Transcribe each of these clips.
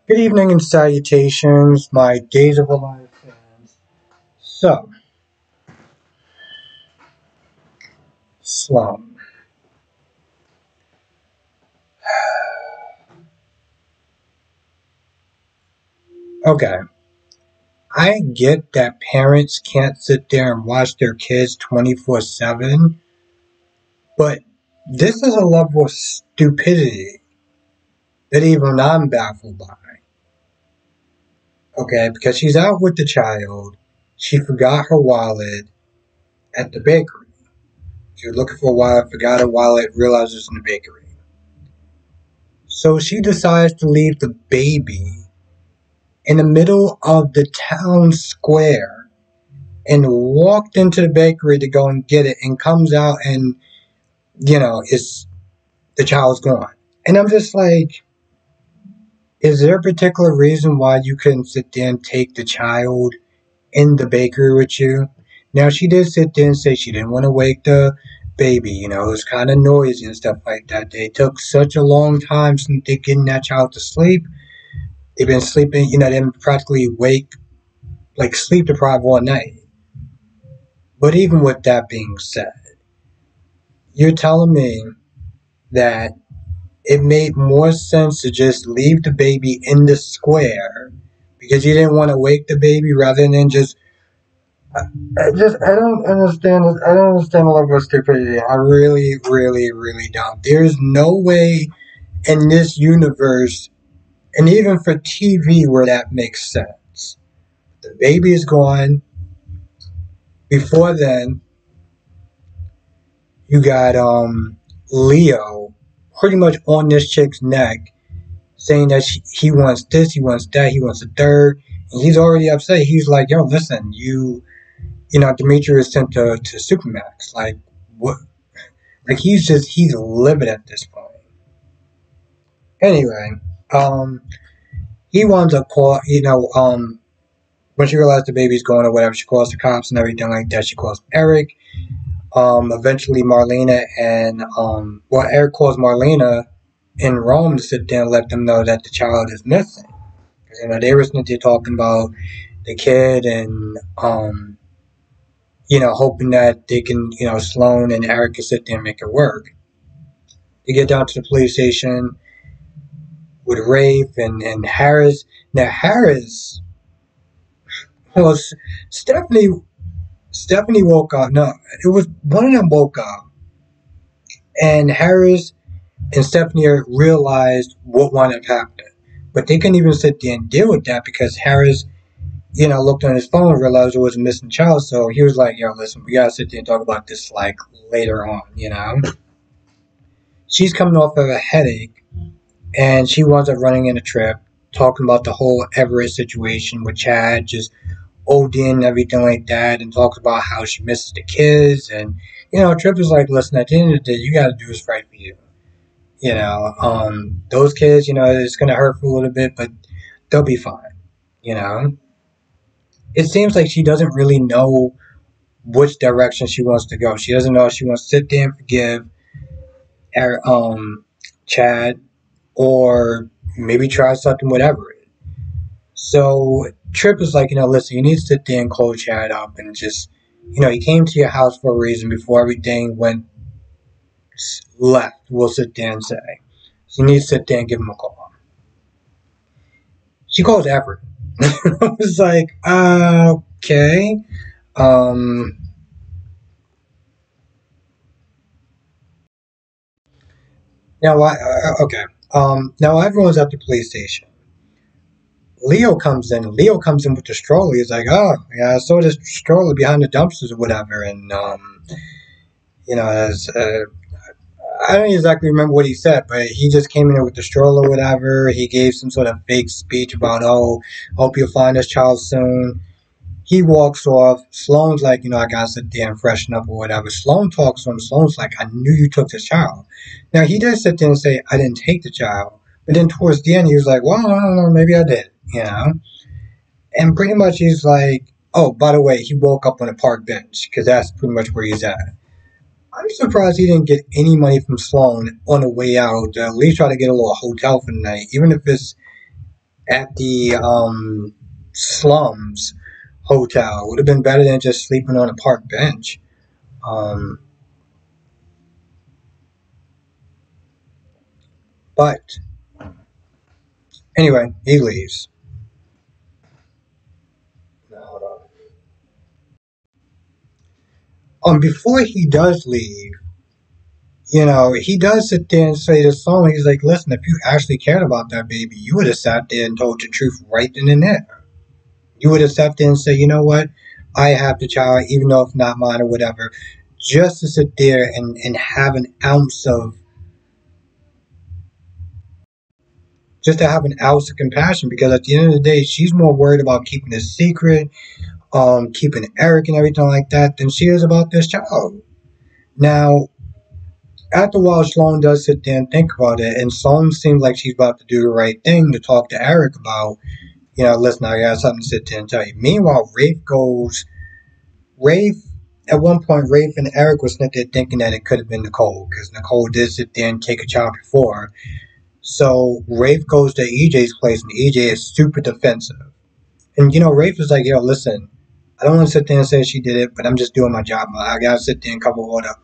Good evening and salutations, my Days of Alive fans. So, Slum. Okay, I get that parents can't sit there and watch their kids 24/7, but this is a level of stupidity that even I'm baffled by. Okay, because she's out with the child, she forgot her wallet at the bakery. She was looking for a wallet, forgot her wallet, realized it's in the bakery. So she decides to leave the baby in the middle of the town square and walked into the bakery to go and get it and comes out and it's the child's gone. And I'm just like, is there a particular reason why you couldn't sit there and take the child in the bakery with you? Now she did sit there and say she didn't want to wake the baby, it was kind of noisy and stuff like that. They took such a long time since they getting that child to sleep. They've been sleeping, they've been practically wake, like sleep deprived all night. But even with that being said, you're telling me that it made more sense to just leave the baby in the square because you didn't want to wake the baby rather than just. I don't understand. I don't understand the level of stupidity. I really, really, really don't. There's no way in this universe, and even for TV, where that makes sense. The baby is gone. Before then, you got Leo pretty much on this chick's neck, saying that he wants this, he wants that, he wants a third, and he's already upset. He's like, "Yo, listen, Demetrius sent to Supermax. Like, what? Like, he's livid at this point." Anyway, um, he winds up when she realized the baby's gone or whatever, she calls the cops and everything like that. She calls Eric. Eventually Marlena and Eric calls Marlena in Rome to sit there and let them know that the child is missing. Because they were sitting there talking about the kid and hoping that they can, Sloan and Eric can sit there and make it work. They get down to the police station with Rafe and Harris. Now Harris, well, Stephanie Stephanie woke up. No, it was one of them woke up, and Harris and Stephanie realized what wound up happening. But they couldn't even sit there and deal with that because Harris, looked on his phone and realized it was a missing child. So he was like, yo, listen, we gotta sit there and talk about this like later on. She's coming off of a headache and she winds up running in a trip, talking about the whole Everett situation with Chad, just ODing and everything like that, and talks about how she misses the kids. And, Trip is like, listen, at the end of the day, you gotta do what's right for you. Those kids, it's gonna hurt for a little bit, but they'll be fine. You know, it seems like she doesn't really know which direction she wants to go. She doesn't know if she wants to sit there and forgive Chad or maybe try something with Everett. So Trip is like, listen, you need to sit there and call Chad up and just, he came to your house for a reason before everything went left. We'll sit there and say. So you need to sit there and give him a call. She calls Everett. I was like, okay. Um, okay. Now everyone's at the police station. Leo comes in. Leo comes in with the stroller. He's like, oh, yeah, I saw this stroller behind the dumpsters or whatever. And, as, I don't exactly remember what he said, but he just came in there with the stroller or whatever. He gave some sort of fake speech about, oh, hope you'll find this child soon. He walks off. Sloan's like, I gotta sit there and freshen up or whatever. Sloan talks to him. Sloan's like, I knew you took this child. Now, he did sit there and say, I didn't take the child. But then towards the end, he was like, well, I don't know, maybe I did. And pretty much he's like, oh, by the way, he woke up on a park bench because that's pretty much where he's at. I'm surprised he didn't get any money from Sloan on the way out. At least try to get a little hotel for the night, even if it's at the slums hotel. Would have been better than just sleeping on a park bench. Um, but anyway, he leaves. Now, hold on. Before he does leave, he does sit there and say to someone, he's like, listen, if you actually cared about that baby, you would have sat there and told the truth right then and there. You would have sat there and said, you know what? I have the child, even though it's not mine or whatever, just to sit there and have an ounce of, just to have an ounce of compassion, because at the end of the day, she's more worried about keeping a secret, keeping Eric and everything like that, than she is about this child. Now, after a while, Sloan does sit there and think about it, and Sloan seems like she's about to do the right thing to talk to Eric about, listen, I got something to sit there and tell you. Meanwhile, Rafe, at one point, Rafe and Eric was sitting there thinking that it could have been Nicole, because Nicole did sit there and take a child before. So Rafe goes to EJ's place, and EJ is super defensive. And, Rafe is like, listen, I don't want to sit there and say she did it, but I'm just doing my job. I got to sit there and cover all the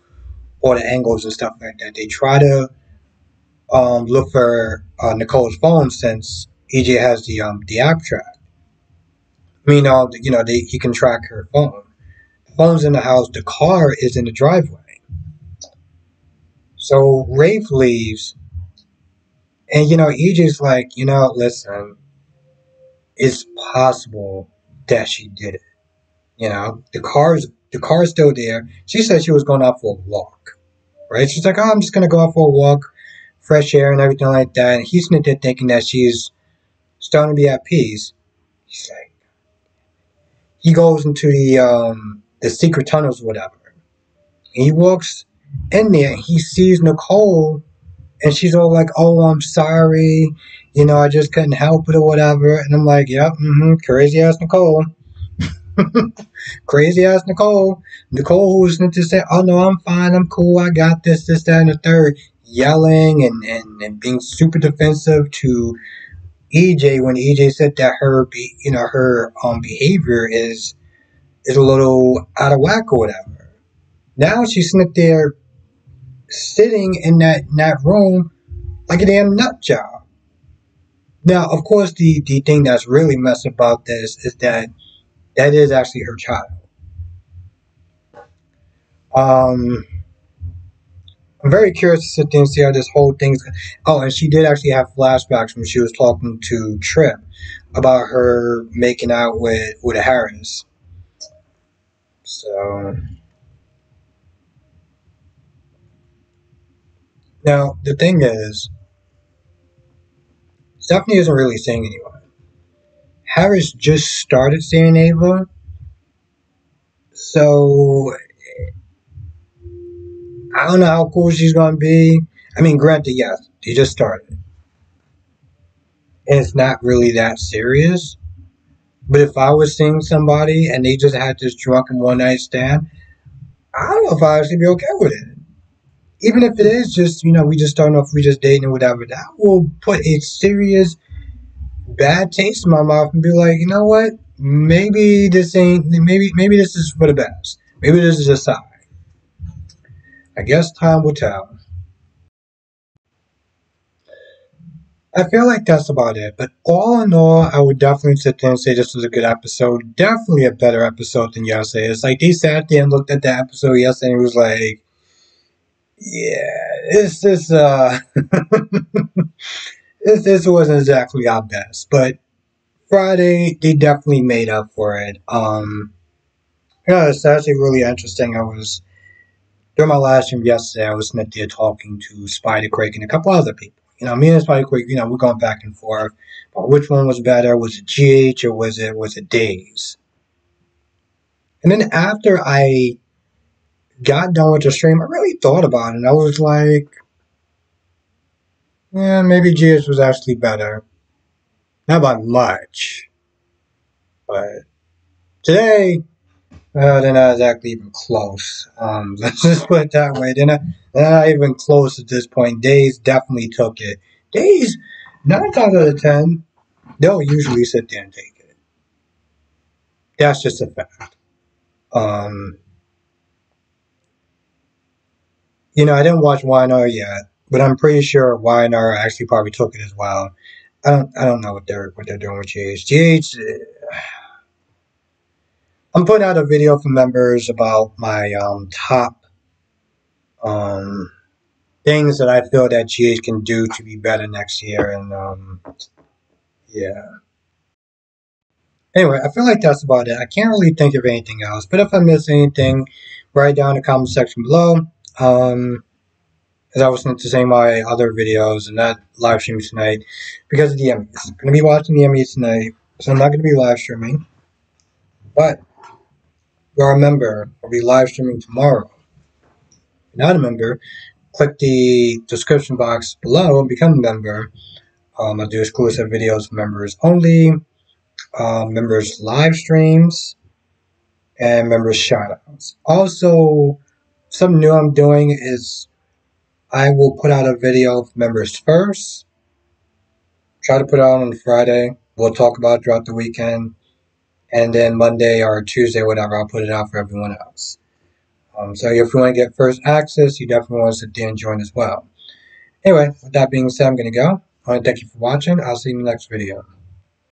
angles and stuff like that. They try to look for Nicole's phone since EJ has the app track. He can track her phone. The phone's in the house. The car is in the driveway. So Rafe leaves, and EJ's like, listen, it's possible that she did it. The car's still there. She said she was going out for a walk, right? She's like, oh, I'm just gonna go out for a walk, fresh air and everything like that. And he's sitting there thinking that she's starting to be at peace. He's like, he goes into the secret tunnels or whatever. He walks in there. He sees Nicole, and she's all like, "Oh, I'm sorry. I just couldn't help it or whatever." And I'm like, "Yep, crazy ass Nicole." Crazy ass Nicole. Nicole who was to say, oh no, I'm fine, I'm cool, I got this, that, and the third. Yelling and being super defensive to EJ when EJ said that her behavior is a little out of whack or whatever. Now she's sitting there sitting in that room like a damn nut job. Now, of course, the thing that's really messed about this is that is actually her child. I'm very curious to sit there and see how this whole thing's. Oh, and she did actually have flashbacks when she was talking to Trip about her making out with Harris. So now the thing is, Stephanie isn't really seeing anyone. Harris just started seeing Ava, so I don't know how cool she's gonna be. I mean, granted, yes, he just started, and it's not really that serious. But if I was seeing somebody and they just had this drunken one night stand, I don't know if I'd actually be okay with it. Even if it is just, we just starting off, we just dating or whatever, that will put a serious bad taste in my mouth and be like, you know what? Maybe this ain't, maybe this is for the best. Maybe this is a sign. I guess time will tell. I feel like that's about it. But all in all, I would definitely sit there and say this was a good episode. Definitely a better episode than yesterday. It's like they sat there and looked at the episode yesterday and was like, yeah, this this wasn't exactly our best. But Friday, they definitely made up for it. It's actually really interesting. During my live stream yesterday, I was sitting there talking to Spider Quake and a couple other people. Me and Spider Quake, we're going back and forth about which one was better. Was it GH or was it Days? And then after I got done with the stream, I really thought about it. And I was like, yeah, maybe GH was actually better. Not by much. But today, they're not exactly even close. Let's just put it that way. They're not even close at this point. Days definitely took it. Days, 9 times out of 10, they'll usually sit there and take it. That's just a fact. I didn't watch YNR yet, but I'm pretty sure YNR actually probably took it as well. I don't know what they're doing with GH. I'm putting out a video for members about my top um, things that I feel that GH can do to be better next year, and yeah. Anyway, I feel like that's about it. I can't really think of anything else, but if I miss anything, write down in the comment section below. As I was to say my other videos and not live streaming tonight because of the Emmys. I'm going to be watching the Emmys tonight, so I'm not going to be live streaming. But if you're a member, I'll be live streaming tomorrow. If you're not a member, click the description box below and become a member. I do exclusive videos for members only, members live streams, and members shoutouts. Also, something new I'm doing is I will put out a video for members first. Try to put it out on Friday. We'll talk about it throughout the weekend. And then Monday or Tuesday, whatever, I'll put it out for everyone else. So if you want to get first access, you definitely want to sit there and join as well. Anyway, with that being said, I'm going to go. I want to thank you for watching. I'll see you in the next video.